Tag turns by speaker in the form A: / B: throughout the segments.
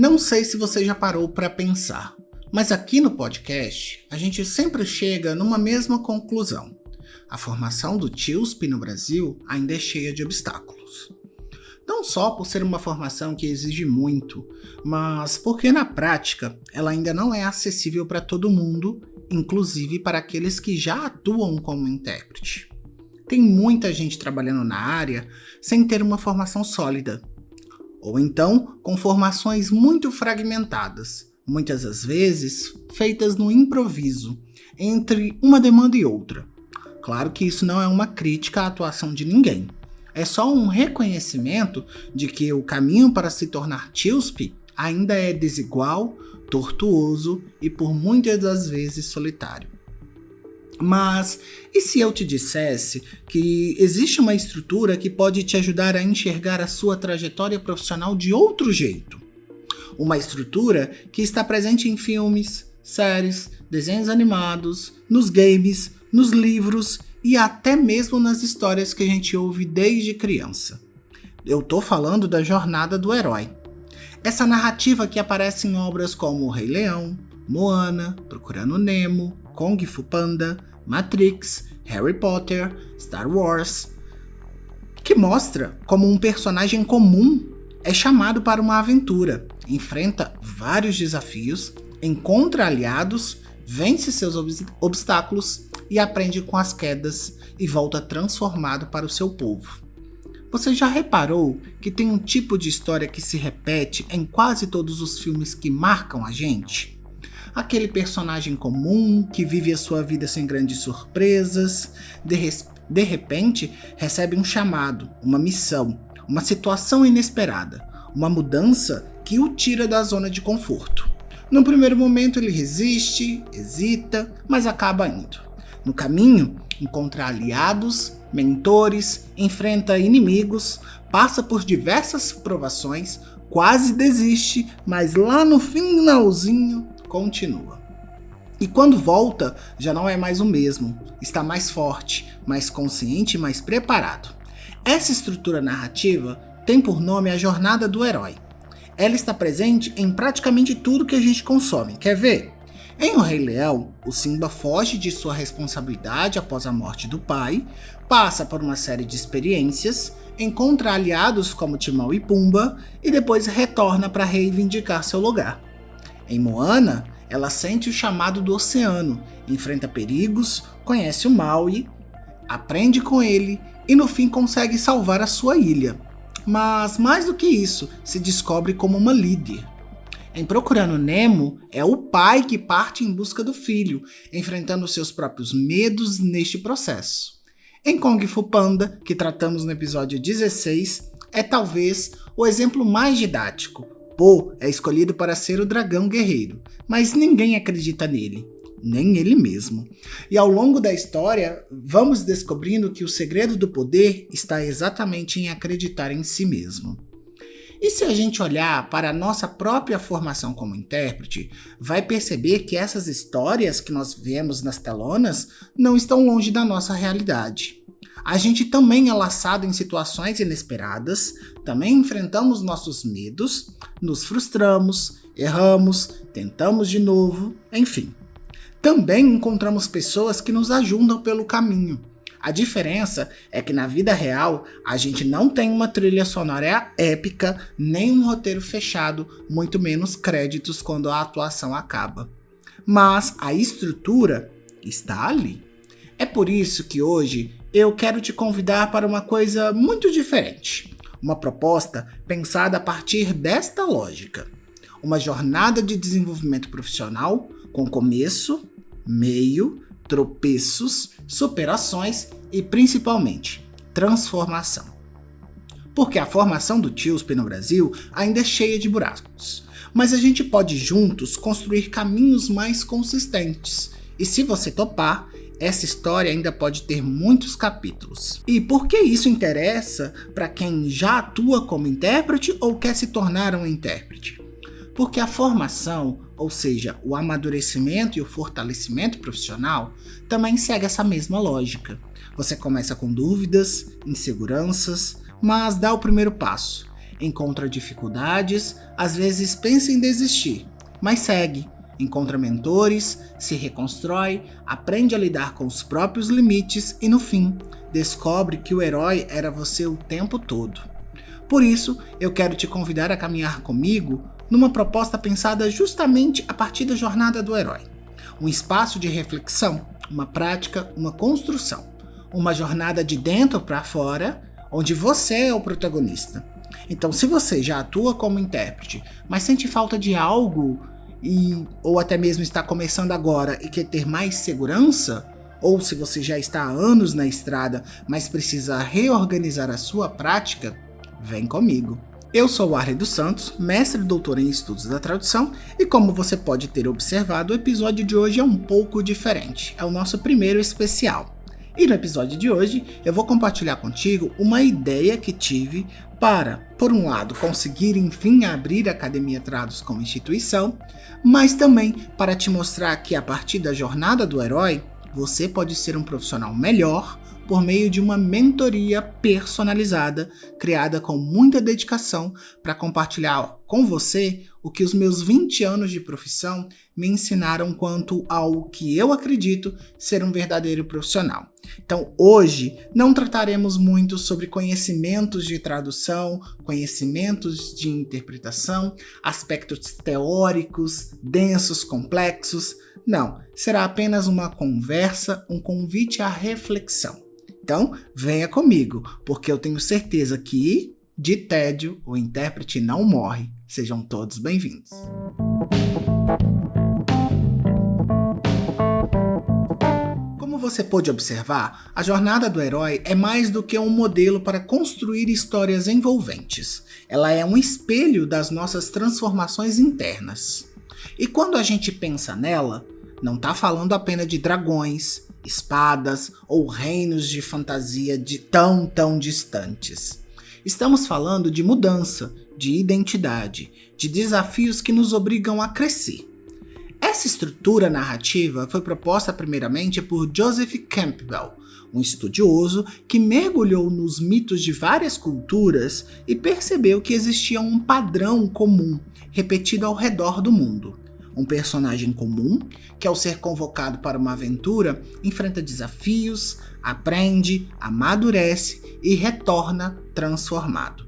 A: Não sei se você já parou para pensar, mas aqui no podcast a gente sempre chega numa mesma conclusão. A formação do TILSP no Brasil ainda é cheia de obstáculos. Não só por ser uma formação que exige muito, mas porque na prática ela ainda não é acessível para todo mundo, inclusive para aqueles que já atuam como intérprete. Tem muita gente trabalhando na área sem ter uma formação sólida, ou então com formações muito fragmentadas, muitas das vezes feitas no improviso, entre uma demanda e outra. Claro que isso não é uma crítica à atuação de ninguém, é só um reconhecimento de que o caminho para se tornar TILSP ainda é desigual, tortuoso e por muitas das vezes solitário. Mas e se eu te dissesse que existe uma estrutura que pode te ajudar a enxergar a sua trajetória profissional de outro jeito? Uma estrutura que está presente em filmes, séries, desenhos animados, nos games, nos livros e até mesmo nas histórias que a gente ouve desde criança. Eu tô falando da jornada do herói. Essa narrativa que aparece em obras como O Rei Leão, Moana, Procurando Nemo, Kung Fu Panda, Matrix, Harry Potter, Star Wars, que mostra como um personagem comum é chamado para uma aventura, enfrenta vários desafios, encontra aliados, vence seus obstáculos e aprende com as quedas e volta transformado para o seu povo. Você já reparou que tem um tipo de história que se repete em quase todos os filmes que marcam a gente? Aquele personagem comum que vive a sua vida sem grandes surpresas, de repente recebe um chamado, uma missão, uma situação inesperada, uma mudança que o tira da zona de conforto. No primeiro momento ele resiste, hesita, mas acaba indo. No caminho, encontra aliados, mentores, enfrenta inimigos, passa por diversas provações, quase desiste, mas lá no finalzinho continua. E quando volta, já não é mais o mesmo, está mais forte, mais consciente e mais preparado. Essa estrutura narrativa tem por nome a jornada do herói. Ela está presente em praticamente tudo que a gente consome. Quer ver? Em O Rei Leão, o Simba foge de sua responsabilidade após a morte do pai, passa por uma série de experiências, encontra aliados como Timão e Pumba e depois retorna para reivindicar seu lugar. Em Moana, ela sente o chamado do oceano, enfrenta perigos, conhece o Maui, aprende com ele e no fim consegue salvar a sua ilha. Mas mais do que isso, se descobre como uma líder. Em Procurando Nemo, é o pai que parte em busca do filho, enfrentando seus próprios medos neste processo. Em Kung Fu Panda, que tratamos no episódio 16, é talvez o exemplo mais didático. Po é escolhido para ser o dragão guerreiro, mas ninguém acredita nele, nem ele mesmo. E ao longo da história, vamos descobrindo que o segredo do poder está exatamente em acreditar em si mesmo. E se a gente olhar para a nossa própria formação como intérprete, vai perceber que essas histórias que nós vemos nas telonas não estão longe da nossa realidade. A gente também é laçado em situações inesperadas, também enfrentamos nossos medos, nos frustramos, erramos, tentamos de novo, enfim. Também encontramos pessoas que nos ajudam pelo caminho. A diferença é que na vida real a gente não tem uma trilha sonora épica, nem um roteiro fechado, muito menos créditos quando a atuação acaba. Mas a estrutura está ali. É por isso que hoje eu quero te convidar para uma coisa muito diferente. Uma proposta pensada a partir desta lógica. Uma jornada de desenvolvimento profissional com começo, meio, tropeços, superações e principalmente transformação. Porque a formação do TILSP no Brasil ainda é cheia de buracos, mas a gente pode juntos construir caminhos mais consistentes. E se você topar, essa história ainda pode ter muitos capítulos. E por que isso interessa para quem já atua como intérprete ou quer se tornar um intérprete? Porque a formação, ou seja, o amadurecimento e o fortalecimento profissional, também segue essa mesma lógica. Você começa com dúvidas, inseguranças, mas dá o primeiro passo. encontra dificuldades, às vezes pensa em desistir, mas segue, encontra mentores, se reconstrói, aprende a lidar com os próprios limites e no fim, descobre que o herói era você o tempo todo. Por isso, eu quero te convidar a caminhar comigo numa proposta pensada justamente a partir da jornada do herói. Um espaço de reflexão, uma prática, uma construção. Uma jornada de dentro para fora, onde você é o protagonista. Então, se você já atua como intérprete, mas sente falta de algo, ou até mesmo está começando agora e quer ter mais segurança, ou se você já está há anos na estrada, mas precisa reorganizar a sua prática, vem comigo. Eu sou o Arley dos Santos, mestre e doutor em estudos da tradução, e como você pode ter observado, o episódio de hoje é um pouco diferente. É o nosso primeiro especial. E no episódio de hoje, eu vou compartilhar contigo uma ideia que tive para, por um lado, conseguir enfim abrir a Academia Trados como instituição, mas também para te mostrar que a partir da jornada do herói, você pode ser um profissional melhor por meio de uma mentoria personalizada, criada com muita dedicação para compartilhar com você o que os meus 20 anos de profissão me ensinaram quanto ao que eu acredito ser um verdadeiro profissional. Então, hoje não trataremos muito sobre conhecimentos de tradução, conhecimentos de interpretação, aspectos teóricos, densos, complexos. Não, será apenas uma conversa, um convite à reflexão. Então, venha comigo, porque eu tenho certeza que, de tédio, o intérprete não morre. Sejam todos bem-vindos. Como você pôde observar, a jornada do herói é mais do que um modelo para construir histórias envolventes. Ela é um espelho das nossas transformações internas. E quando a gente pensa nela, não está falando apenas de dragões, espadas ou reinos de fantasia tão distantes. Estamos falando de mudança, de identidade, de desafios que nos obrigam a crescer. Essa estrutura narrativa foi proposta primeiramente por Joseph Campbell, um estudioso que mergulhou nos mitos de várias culturas e percebeu que existia um padrão comum repetido ao redor do mundo. Um personagem comum que, ao ser convocado para uma aventura, enfrenta desafios, aprende, amadurece e retorna transformado.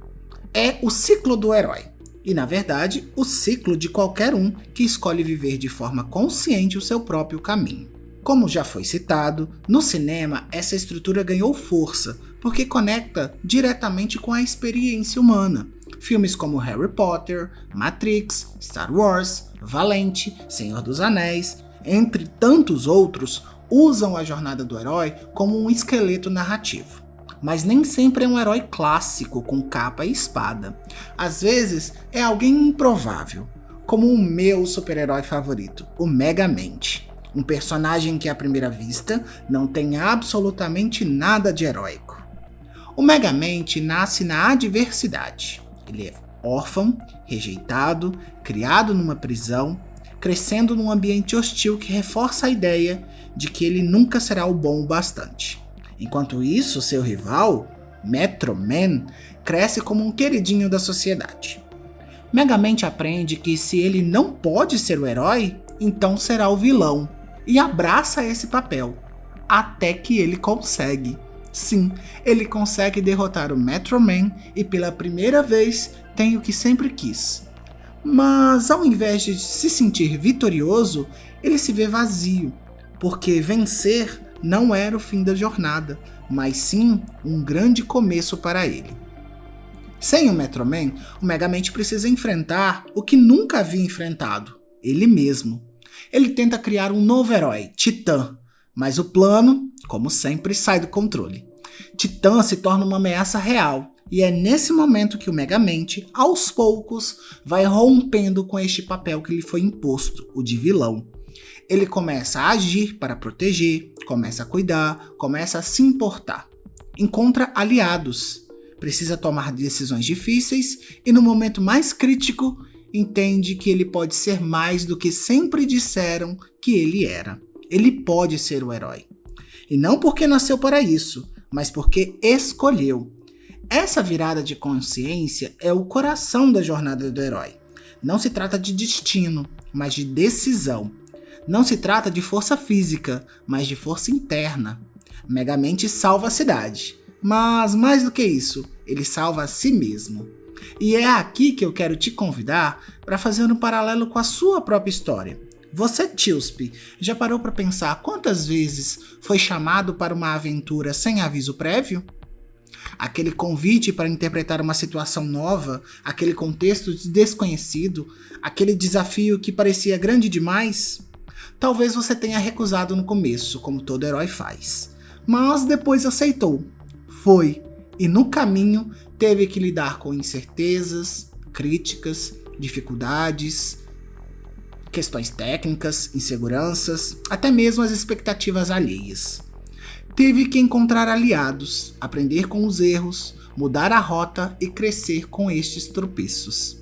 A: É o ciclo do herói. E, na verdade, o ciclo de qualquer um que escolhe viver de forma consciente o seu próprio caminho. Como já foi citado, no cinema essa estrutura ganhou força, porque conecta diretamente com a experiência humana. Filmes como Harry Potter, Matrix, Star Wars, Valente, Senhor dos Anéis, entre tantos outros, usam a jornada do herói como um esqueleto narrativo. Mas nem sempre é um herói clássico com capa e espada. Às vezes é alguém improvável, como o meu super-herói favorito, o Megamente. Um personagem que à primeira vista não tem absolutamente nada de heróico. O Megamente nasce na adversidade. Ele é órfão, rejeitado, criado numa prisão, crescendo num ambiente hostil que reforça a ideia de que ele nunca será o bom o bastante. Enquanto isso, seu rival, Metro Man, cresce como um queridinho da sociedade. Megamente aprende que se ele não pode ser o herói, então será o vilão, e abraça esse papel, até que ele consegue. Sim, ele consegue derrotar o Metro Man e pela primeira vez tem o que sempre quis. Mas ao invés de se sentir vitorioso, ele se vê vazio, porque vencer não era o fim da jornada, mas sim um grande começo para ele. Sem o Metro Man, o Megamente precisa enfrentar o que nunca havia enfrentado, ele mesmo. Ele tenta criar um novo herói, Titã, mas o plano, como sempre, sai do controle. Titã se torna uma ameaça real, e é nesse momento que o Megamente, aos poucos, vai rompendo com este papel que lhe foi imposto, o de vilão. Ele começa a agir para proteger, começa a cuidar, começa a se importar. Encontra aliados, precisa tomar decisões difíceis e no momento mais crítico, entende que ele pode ser mais do que sempre disseram que ele era. Ele pode ser o herói. E não porque nasceu para isso, mas porque escolheu. Essa virada de consciência é o coração da jornada do herói. Não se trata de destino, mas de decisão. Não se trata de força física, mas de força interna. Megamente salva a cidade, mas mais do que isso, ele salva a si mesmo. E é aqui que eu quero te convidar para fazer um paralelo com a sua própria história. Você, Tilsp, já parou para pensar quantas vezes foi chamado para uma aventura sem aviso prévio? Aquele convite para interpretar uma situação nova, aquele contexto desconhecido, aquele desafio que parecia grande demais? Talvez você tenha recusado no começo, como todo herói faz. Mas depois aceitou. Foi. E no caminho teve que lidar com incertezas, críticas, dificuldades, questões técnicas, inseguranças, até mesmo as expectativas alheias. Teve que encontrar aliados, aprender com os erros, mudar a rota e crescer com estes tropeços.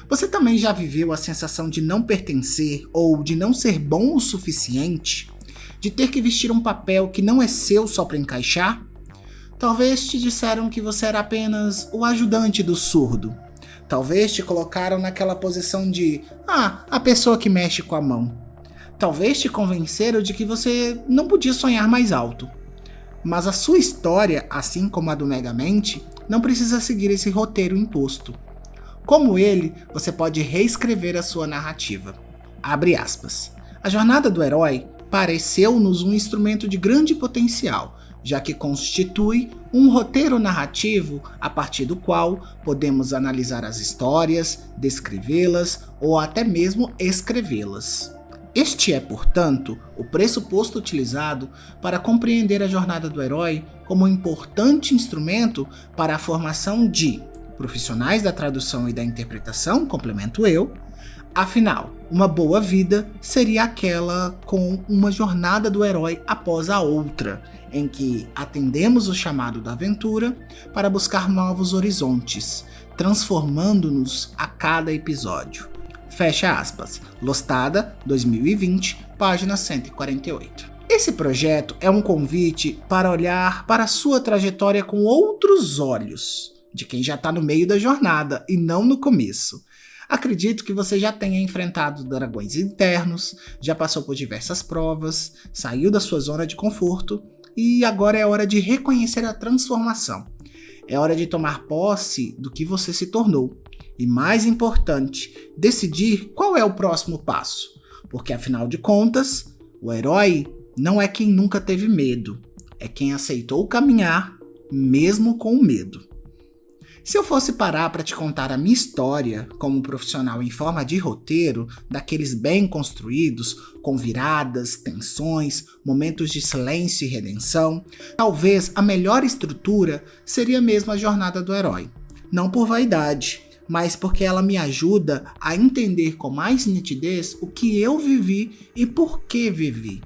A: Você também já viveu a sensação de não pertencer ou de não ser bom o suficiente? De ter que vestir um papel que não é seu só para encaixar? Talvez te disseram que você era apenas o ajudante do surdo. Talvez te colocaram naquela posição de a pessoa que mexe com a mão. Talvez te convenceram de que você não podia sonhar mais alto. Mas a sua história, assim como a do Megamente, não precisa seguir esse roteiro imposto. Como ele, você pode reescrever a sua narrativa. Abre aspas. A jornada do herói pareceu-nos um instrumento de grande potencial, já que constitui um roteiro narrativo a partir do qual podemos analisar as histórias, descrevê-las ou até mesmo escrevê-las. Este é, portanto, o pressuposto utilizado para compreender a jornada do herói como um importante instrumento para a formação de profissionais da tradução e da interpretação, complemento eu. Afinal, uma boa vida seria aquela com uma jornada do herói após a outra, em que atendemos o chamado da aventura para buscar novos horizontes, transformando-nos a cada episódio. Fecha aspas. Lostada, 2020, página 148. Esse projeto é um convite para olhar para a sua trajetória com outros olhos, de quem já está no meio da jornada e não no começo. Acredito que você já tenha enfrentado dragões internos, já passou por diversas provas, saiu da sua zona de conforto e agora é hora de reconhecer a transformação. É hora de tomar posse do que você se tornou. E mais importante, decidir qual é o próximo passo. Porque afinal de contas, o herói não é quem nunca teve medo, é quem aceitou caminhar mesmo com o medo. Se eu fosse parar para te contar a minha história como profissional em forma de roteiro, daqueles bem construídos, com viradas, tensões, momentos de silêncio e redenção, talvez a melhor estrutura seria mesmo a jornada do herói. Não por vaidade, mas porque ela me ajuda a entender com mais nitidez o que eu vivi e por que vivi.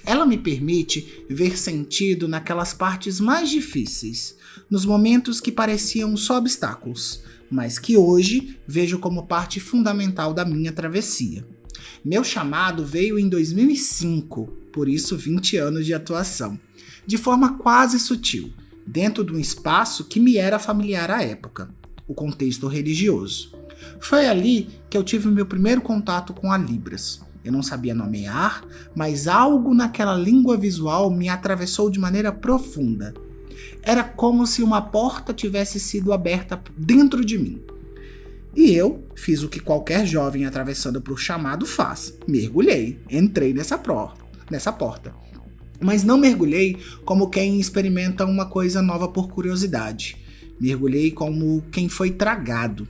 A: Ela me permite ver sentido naquelas partes mais difíceis, nos momentos que pareciam só obstáculos, mas que hoje vejo como parte fundamental da minha travessia. Meu chamado veio em 2005, por isso 20 anos de atuação, de forma quase sutil, dentro de um espaço que me era familiar à época, o contexto religioso. Foi ali que eu tive meu primeiro contato com a Libras. Eu não sabia nomear, mas algo naquela língua visual me atravessou de maneira profunda. Era como se uma porta tivesse sido aberta dentro de mim. E eu fiz o que qualquer jovem atravessando para o chamado faz. Mergulhei, entrei nessa porta. Mas não mergulhei como quem experimenta uma coisa nova por curiosidade. Mergulhei como quem foi tragado.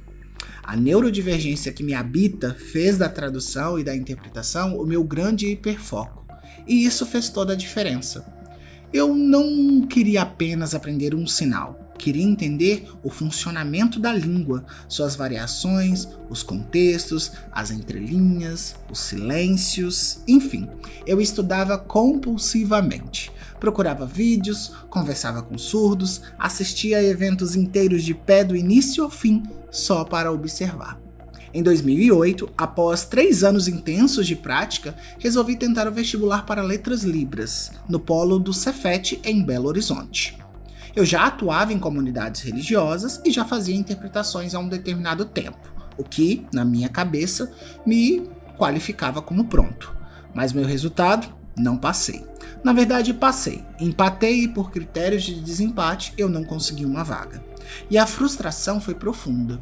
A: A neurodivergência que me habita fez da tradução e da interpretação o meu grande hiperfoco. E isso fez toda a diferença. Eu não queria apenas aprender um sinal. Queria entender o funcionamento da língua, suas variações, os contextos, as entrelinhas, os silêncios, enfim. Eu estudava compulsivamente. Procurava vídeos, conversava com surdos, assistia a eventos inteiros de pé do início ao fim, só para observar. Em 2008, após 3 anos intensos de prática, resolvi tentar o vestibular para Letras Libras, no polo do Cefet em Belo Horizonte. Eu já atuava em comunidades religiosas e já fazia interpretações há um determinado tempo, o que, na minha cabeça, me qualificava como pronto. Mas meu resultado? Não passei. Na verdade, passei. Empatei e por critérios de desempate eu não consegui uma vaga. E a frustração foi profunda.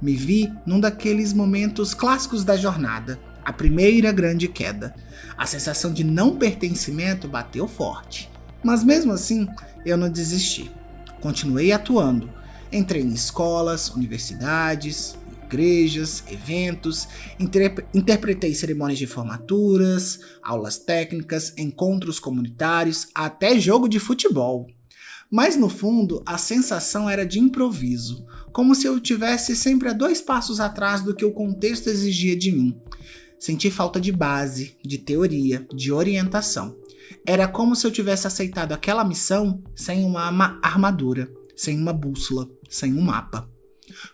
A: Me vi num daqueles momentos clássicos da jornada, a primeira grande queda. A sensação de não pertencimento bateu forte. Mas mesmo assim, eu não desisti. Continuei atuando. Entrei em escolas, universidades, igrejas, eventos, interpretei cerimônias de formaturas, aulas técnicas, encontros comunitários, até jogo de futebol. Mas no fundo, a sensação era de improviso, como se eu tivesse sempre a 2 passos atrás do que o contexto exigia de mim. Senti falta de base, de teoria, de orientação. Era como se eu tivesse aceitado aquela missão sem uma armadura, sem uma bússola, sem um mapa.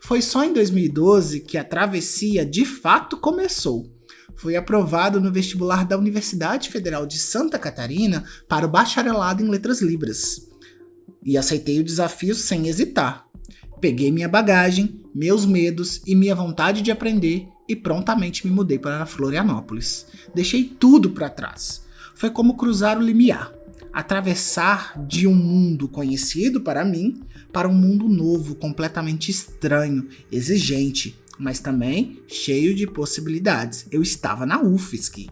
A: Foi só em 2012 que a travessia de fato começou. Fui aprovado no vestibular da Universidade Federal de Santa Catarina para o bacharelado em Letras Libras. E aceitei o desafio sem hesitar. Peguei minha bagagem, meus medos e minha vontade de aprender e prontamente me mudei para Florianópolis. Deixei tudo para trás. Foi como cruzar o limiar, atravessar de um mundo conhecido para mim para um mundo novo, completamente estranho, exigente, mas também cheio de possibilidades. Eu estava na UFSC.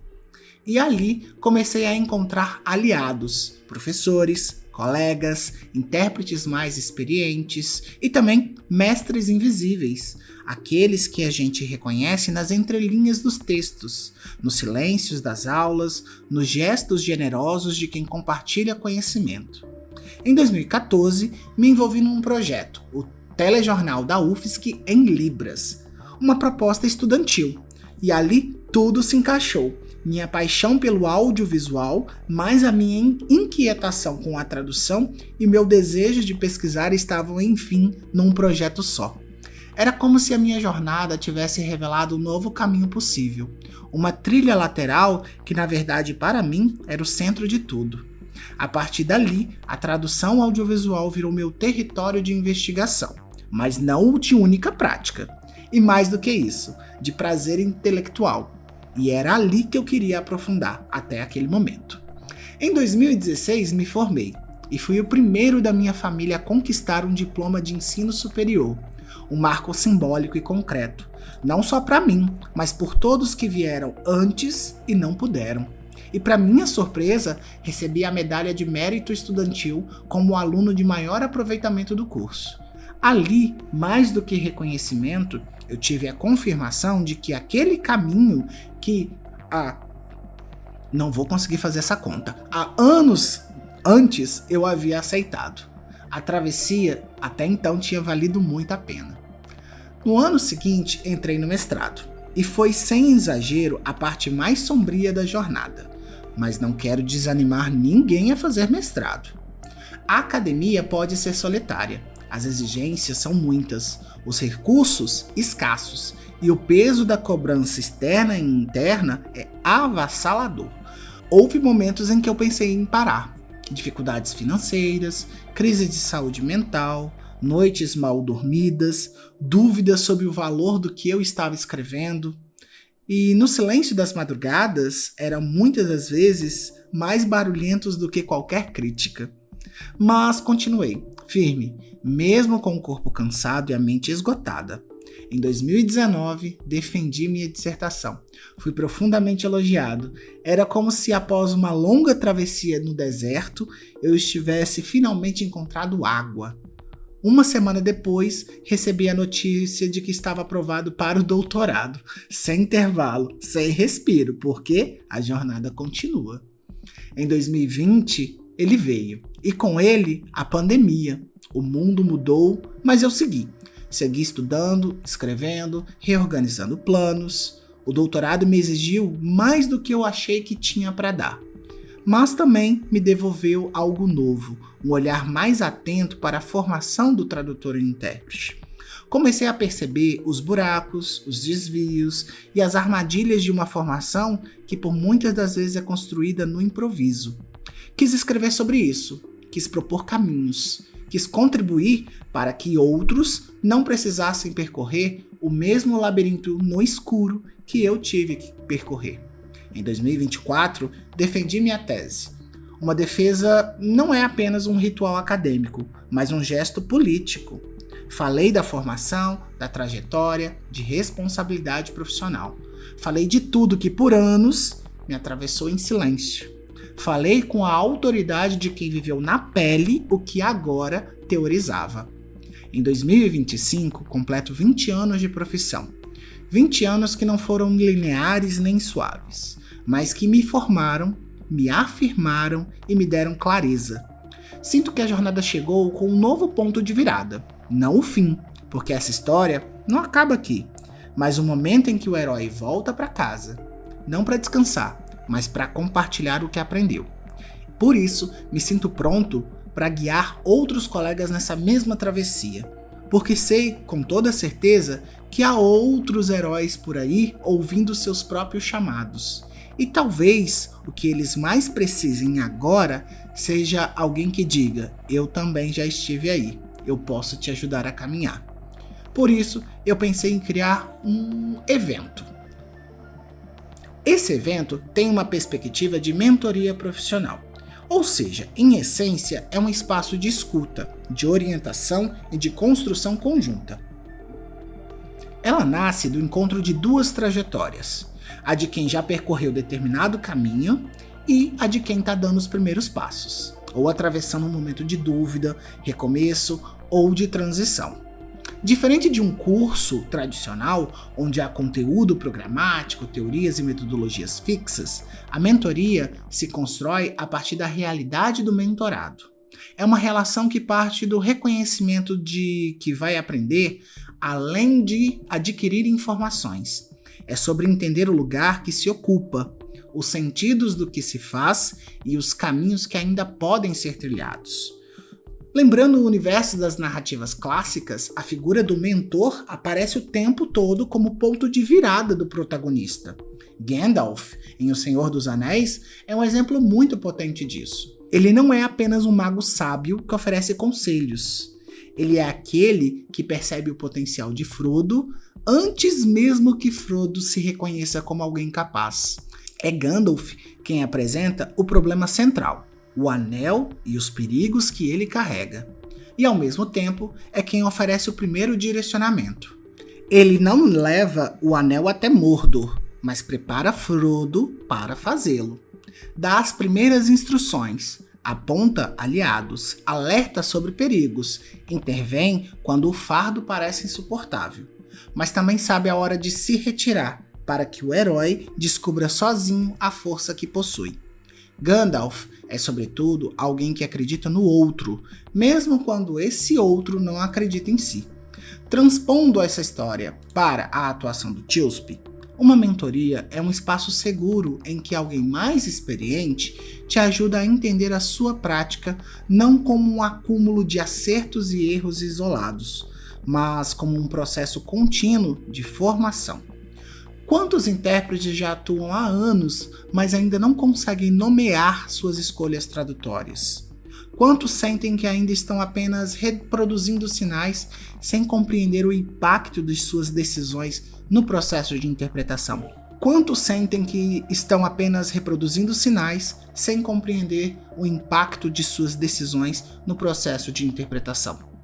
A: E ali comecei a encontrar aliados, professores, colegas, intérpretes mais experientes e também mestres invisíveis, aqueles que a gente reconhece nas entrelinhas dos textos, nos silêncios das aulas, nos gestos generosos de quem compartilha conhecimento. Em 2014, me envolvi num projeto, o Telejornal da UFSC em Libras, uma proposta estudantil, e ali tudo se encaixou. Minha paixão pelo audiovisual, mais a minha inquietação com a tradução e meu desejo de pesquisar estavam, enfim, num projeto só. Era como se a minha jornada tivesse revelado um novo caminho possível, uma trilha lateral que, na verdade, para mim, era o centro de tudo. A partir dali, a tradução audiovisual virou meu território de investigação, mas não de única prática. E mais do que isso, de prazer intelectual. E era ali que eu queria aprofundar, até aquele momento. Em 2016 me formei, e fui o primeiro da minha família a conquistar um diploma de ensino superior, um marco simbólico e concreto, não só para mim, mas por todos que vieram antes e não puderam. E para minha surpresa, recebi a medalha de mérito estudantil como o aluno de maior aproveitamento do curso. Ali, mais do que reconhecimento, eu tive a confirmação de que aquele caminho que não vou conseguir fazer essa conta. Há anos antes eu havia aceitado. A travessia até então tinha valido muito a pena. No ano seguinte, entrei no mestrado. E foi sem exagero a parte mais sombria da jornada. Mas não quero desanimar ninguém a fazer mestrado. A academia pode ser solitária. As exigências são muitas, os recursos escassos e o peso da cobrança externa e interna é avassalador. Houve momentos em que eu pensei em parar. Dificuldades financeiras, crise de saúde mental, noites mal dormidas, dúvidas sobre o valor do que eu estava escrevendo. E no silêncio das madrugadas eram muitas das vezes mais barulhentos do que qualquer crítica. Mas continuei, firme, mesmo com o corpo cansado e a mente esgotada. Em 2019, defendi minha dissertação. Fui profundamente elogiado. Era como se após uma longa travessia no deserto, eu estivesse finalmente encontrado água. Uma semana depois, recebi a notícia de que estava aprovado para o doutorado, sem intervalo, sem respiro, porque a jornada continua. Em 2020, ele veio, e com ele, a pandemia. O mundo mudou, mas eu segui. Segui estudando, escrevendo, reorganizando planos. O doutorado me exigiu mais do que eu achei que tinha para dar. Mas também me devolveu algo novo, um olhar mais atento para a formação do tradutor e intérprete. Comecei a perceber os buracos, os desvios e as armadilhas de uma formação que por muitas das vezes é construída no improviso. Quis escrever sobre isso, quis propor caminhos, quis contribuir para que outros não precisassem percorrer o mesmo labirinto no escuro que eu tive que percorrer. Em 2024, defendi minha tese. Uma defesa não é apenas um ritual acadêmico, mas um gesto político. Falei da formação, da trajetória, de responsabilidade profissional. Falei de tudo que por anos me atravessou em silêncio. Falei com a autoridade de quem viveu na pele o que agora teorizava. Em 2025, completo 20 anos de profissão. 20 anos que não foram lineares nem suaves, mas que me formaram, me afirmaram e me deram clareza. Sinto que a jornada chegou com um novo ponto de virada. Não o fim, porque essa história não acaba aqui, mas o momento em que o herói volta para casa. Não para descansar, mas para compartilhar o que aprendeu. Por isso, me sinto pronto para guiar outros colegas nessa mesma travessia, porque sei com toda certeza que há outros heróis por aí ouvindo seus próprios chamados. E talvez o que eles mais precisem agora seja alguém que diga: eu também já estive aí, eu posso te ajudar a caminhar. Por isso, eu pensei em criar um evento. Esse evento tem uma perspectiva de mentoria profissional, ou seja, em essência, é um espaço de escuta, de orientação e de construção conjunta. Ela nasce do encontro de duas trajetórias, a de quem já percorreu determinado caminho e a de quem está dando os primeiros passos, ou atravessando um momento de dúvida, recomeço ou de transição. Diferente de um curso tradicional, onde há conteúdo programático, teorias e metodologias fixas, a mentoria se constrói a partir da realidade do mentorado. É uma relação que parte do reconhecimento de que vai aprender, além de adquirir informações. É sobre entender o lugar que se ocupa, os sentidos do que se faz e os caminhos que ainda podem ser trilhados. Lembrando o universo das narrativas clássicas, a figura do mentor aparece o tempo todo como ponto de virada do protagonista. Gandalf, em O Senhor dos Anéis, é um exemplo muito potente disso. Ele não é apenas um mago sábio que oferece conselhos. Ele é aquele que percebe o potencial de Frodo antes mesmo que Frodo se reconheça como alguém capaz. É Gandalf quem apresenta o problema central, o anel e os perigos que ele carrega. E ao mesmo tempo é quem oferece o primeiro direcionamento. Ele não leva o anel até Mordor, mas prepara Frodo para fazê-lo. Dá as primeiras instruções, aponta aliados, alerta sobre perigos, intervém quando o fardo parece insuportável, mas também sabe a hora de se retirar para que o herói descubra sozinho a força que possui. Gandalf é, sobretudo, alguém que acredita no outro, mesmo quando esse outro não acredita em si. Transpondo essa história para a atuação do Tilsp, uma mentoria é um espaço seguro em que alguém mais experiente te ajuda a entender a sua prática não como um acúmulo de acertos e erros isolados, mas como um processo contínuo de formação. Quantos intérpretes já atuam há anos, mas ainda não conseguem nomear suas escolhas tradutórias? Quantos sentem que ainda estão apenas reproduzindo sinais sem compreender o impacto de suas decisões no processo de interpretação? Quantos sentem que estão apenas reproduzindo sinais sem compreender o impacto de suas decisões no processo de interpretação?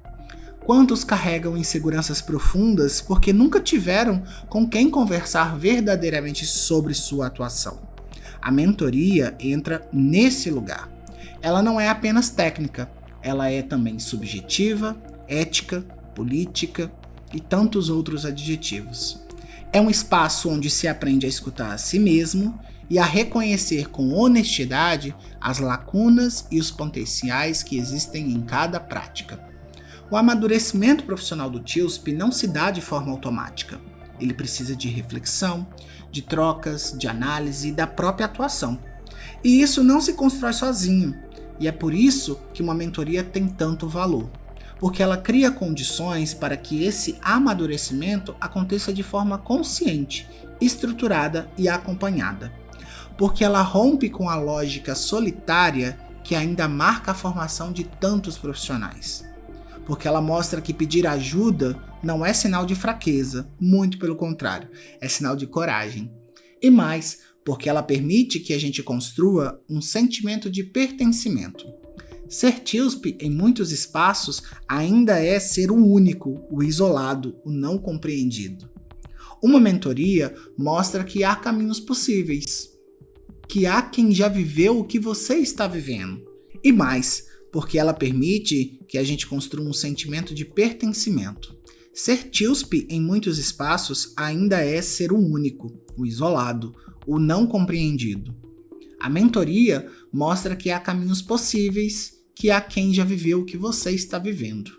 A: Quantos carregam inseguranças profundas porque nunca tiveram com quem conversar verdadeiramente sobre sua atuação? A mentoria entra nesse lugar. Ela não é apenas técnica, ela é também subjetiva, ética, política e tantos outros adjetivos. É um espaço onde se aprende a escutar a si mesmo e a reconhecer com honestidade as lacunas e os potenciais que existem em cada prática. O amadurecimento profissional do Tilsp não se dá de forma automática. Ele precisa de reflexão, de trocas, de análise e da própria atuação. E isso não se constrói sozinho. E é por isso que uma mentoria tem tanto valor. Porque ela cria condições para que esse amadurecimento aconteça de forma consciente, estruturada e acompanhada. Porque ela rompe com a lógica solitária que ainda marca a formação de tantos profissionais. porque ela mostra que pedir ajuda não é sinal de fraqueza, muito pelo contrário, é sinal de coragem. E mais, porque ela permite que a gente construa um sentimento de pertencimento. Ser TILSP em muitos espaços ainda é ser o único, o isolado, o não compreendido. Uma mentoria mostra que há caminhos possíveis, que há quem já viveu o que você está vivendo. E mais, porque ela permite que a gente construa um sentimento de pertencimento. Ser TILSP em muitos espaços ainda é ser o único, o isolado, o não compreendido. A mentoria mostra que há caminhos possíveis, que há quem já viveu o que você está vivendo.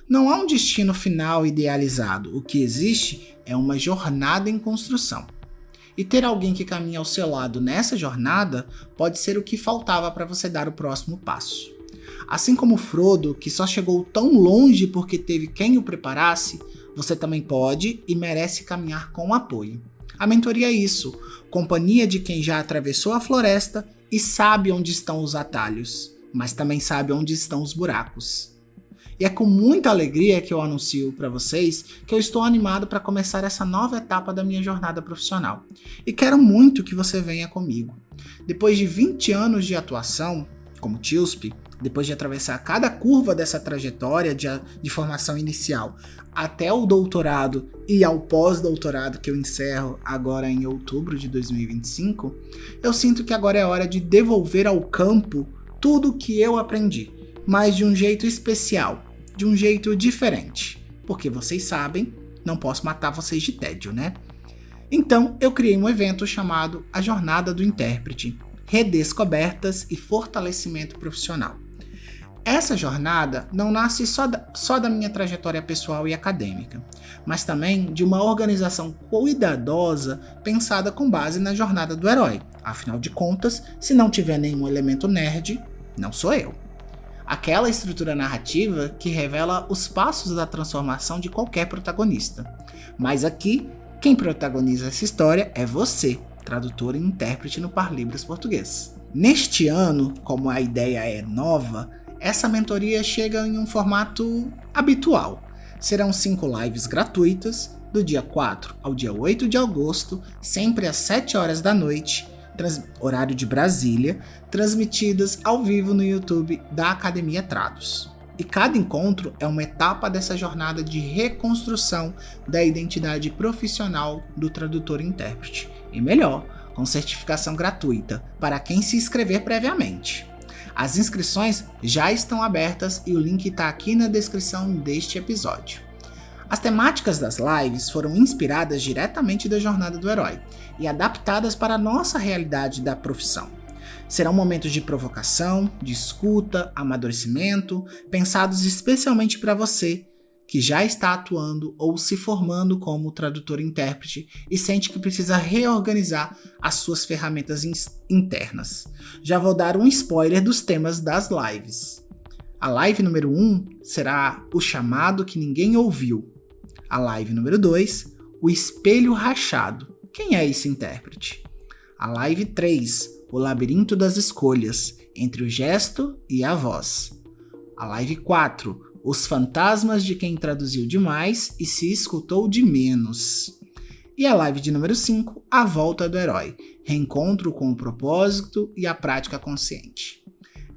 A: Não há um destino final idealizado, o que existe é uma jornada em construção. E ter alguém que caminha ao seu lado nessa jornada pode ser o que faltava para você dar o próximo passo. Assim como Frodo, que só chegou tão longe porque teve quem o preparasse, você também pode e merece caminhar com apoio. A mentoria é isso, companhia de quem já atravessou a floresta e sabe onde estão os atalhos, mas também sabe onde estão os buracos. E é com muita alegria que eu anuncio para vocês que eu estou animado para começar essa nova etapa da minha jornada profissional. E quero muito que você venha comigo. Depois de 20 anos de atuação como TILSP, depois de atravessar cada curva dessa trajetória de formação inicial até o doutorado e ao pós-doutorado que eu encerro agora em outubro de 2025, eu sinto que agora é hora de devolver ao campo tudo o que eu aprendi, mas de um jeito especial, de um jeito diferente, porque vocês sabem, não posso matar vocês de tédio, né? Então eu criei um evento chamado A Jornada do Intérprete, Redescobertas e Fortalecimento Profissional. Essa jornada não nasce só da minha trajetória pessoal e acadêmica, mas também de uma organização cuidadosa pensada com base na jornada do herói. Afinal de contas, se não tiver nenhum elemento nerd, não sou eu. Aquela estrutura narrativa que revela os passos da transformação de qualquer protagonista. Mas aqui, quem protagoniza essa história é você, tradutor e intérprete no Parlibras Português. Neste ano, como a ideia é nova, essa mentoria chega em um formato habitual. Serão 5 lives gratuitas, do dia 4 ao dia 8 de agosto, sempre às 7 horas da noite, horário de Brasília, transmitidas ao vivo no YouTube da Academia Trados. E cada encontro é uma etapa dessa jornada de reconstrução da identidade profissional do tradutor e intérprete. E melhor, com certificação gratuita para quem se inscrever previamente. As inscrições já estão abertas e o link está aqui na descrição deste episódio. As temáticas das lives foram inspiradas diretamente da jornada do herói e adaptadas para a nossa realidade da profissão. Serão momentos de provocação, de escuta, amadurecimento, pensados especialmente para você que já está atuando ou se formando como tradutor e intérprete e sente que precisa reorganizar as suas ferramentas internas. Já vou dar um spoiler dos temas das lives. A live número 1 será o chamado que ninguém ouviu. A live número 2, o espelho rachado. Quem é esse intérprete? A live 3, o labirinto das escolhas, entre o gesto e a voz. A live 4, os fantasmas de quem traduziu demais e se escutou de menos. E a live de número 5, a volta do herói, reencontro com o propósito e a prática consciente.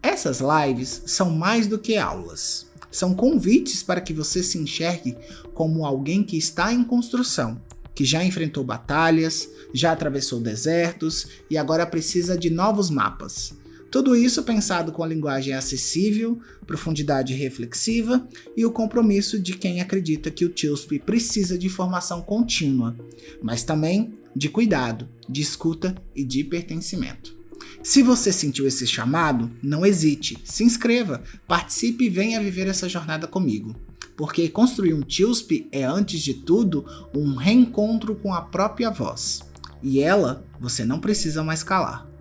A: Essas lives são mais do que aulas. São convites para que você se enxergue como alguém que está em construção, que já enfrentou batalhas, já atravessou desertos e agora precisa de novos mapas. Tudo isso pensado com a linguagem acessível, profundidade reflexiva e o compromisso de quem acredita que o TILSP precisa de formação contínua, mas também de cuidado, de escuta e de pertencimento. Se você sentiu esse chamado, não hesite, se inscreva, participe e venha viver essa jornada comigo. Porque construir um TILSP é, antes de tudo, um reencontro com a própria voz. E ela, você não precisa mais calar.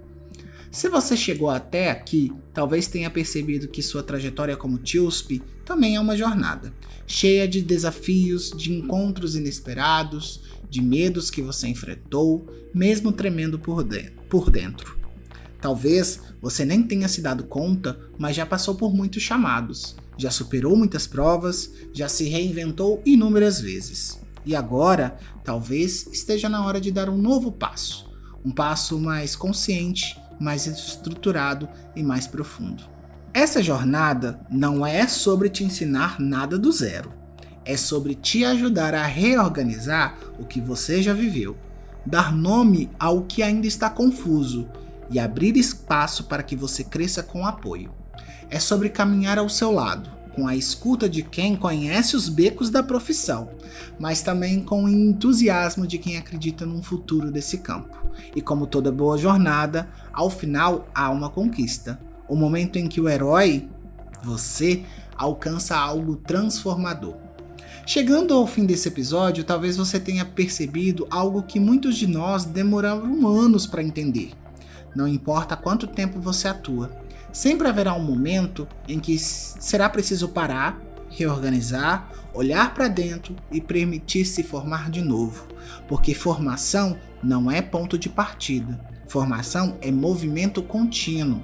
A: Se você chegou até aqui, talvez tenha percebido que sua trajetória como TILSP também é uma jornada, cheia de desafios, de encontros inesperados, de medos que você enfrentou, mesmo tremendo por dentro. Talvez você nem tenha se dado conta, mas já passou por muitos chamados, já superou muitas provas, já se reinventou inúmeras vezes. E agora, talvez esteja na hora de dar um novo passo. Um passo mais consciente, mais estruturado e mais profundo. Essa jornada não é sobre te ensinar nada do zero. É sobre te ajudar a reorganizar o que você já viveu, dar nome ao que ainda está confuso e abrir espaço para que você cresça com apoio. É sobre caminhar ao seu lado, com a escuta de quem conhece os becos da profissão, mas também com o entusiasmo de quem acredita num futuro desse campo. E como toda boa jornada, ao final há uma conquista. O momento em que o herói, você, alcança algo transformador. Chegando ao fim desse episódio, talvez você tenha percebido algo que muitos de nós demoraram anos para entender. Não importa quanto tempo você atua, sempre haverá um momento em que será preciso parar, reorganizar, olhar para dentro e permitir-se formar de novo. Porque formação não é ponto de partida. Formação é movimento contínuo.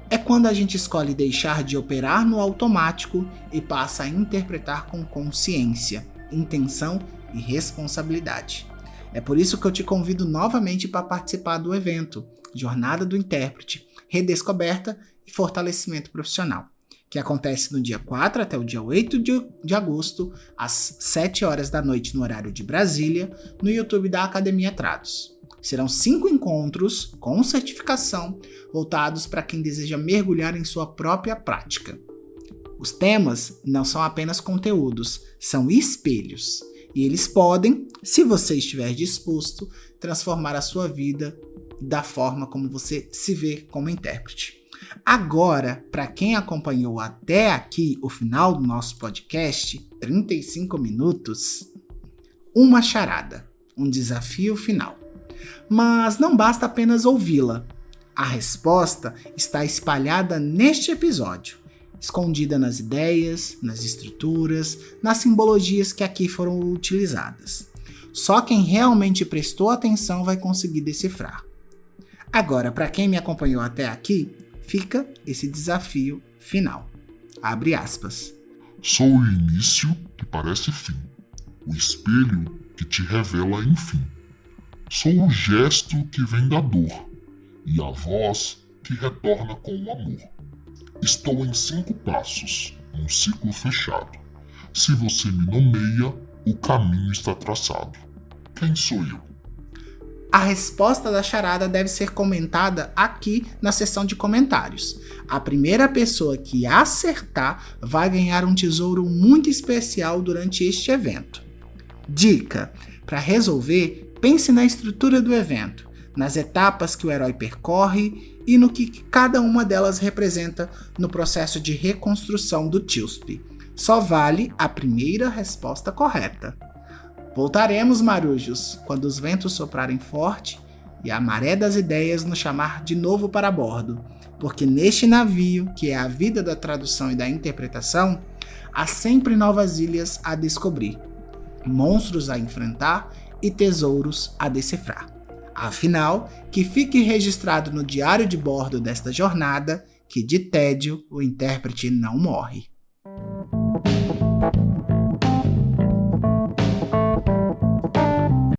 A: É quando a gente escolhe deixar de operar no automático e passa a interpretar com consciência, intenção e responsabilidade. É por isso que eu te convido novamente para participar do evento Jornada do Intérprete, Redescoberta e Fortalecimento Profissional, que acontece no dia 4 até o dia 8 de agosto, às 7 horas da noite no horário de Brasília, no YouTube da Academia Trados. Serão 5 encontros com certificação voltados para quem deseja mergulhar em sua própria prática. Os temas não são apenas conteúdos, são espelhos. E eles podem, se você estiver disposto, transformar a sua vida da forma como você se vê como intérprete. Agora, para quem acompanhou até aqui o final do nosso podcast, 35 minutos, uma charada, um desafio final. Mas não basta apenas ouvi-la. A resposta está espalhada neste episódio, escondida nas ideias, nas estruturas, nas simbologias que aqui foram utilizadas. Só quem realmente prestou atenção vai conseguir decifrar. Agora, para quem me acompanhou até aqui, fica esse desafio final. Abre aspas.
B: Sou o início que parece fim, o espelho que te revela enfim. Sou o gesto que vem da dor e a voz que retorna com o amor. Estou em 5 passos, num ciclo fechado. Se você me nomeia, o caminho está traçado. Quem sou eu?
A: A resposta da charada deve ser comentada aqui na seção de comentários. A primeira pessoa que acertar vai ganhar um tesouro muito especial durante este evento. Dica: para resolver, pense na estrutura do evento, nas etapas que o herói percorre e no que cada uma delas representa no processo de reconstrução do TILSP. Só vale a primeira resposta correta. Voltaremos, marujos, quando os ventos soprarem forte e a maré das ideias nos chamar de novo para bordo, porque neste navio, que é a vida da tradução e da interpretação, há sempre novas ilhas a descobrir, monstros a enfrentar e tesouros a decifrar. Afinal, que fique registrado no diário de bordo desta jornada que de tédio o intérprete não morre.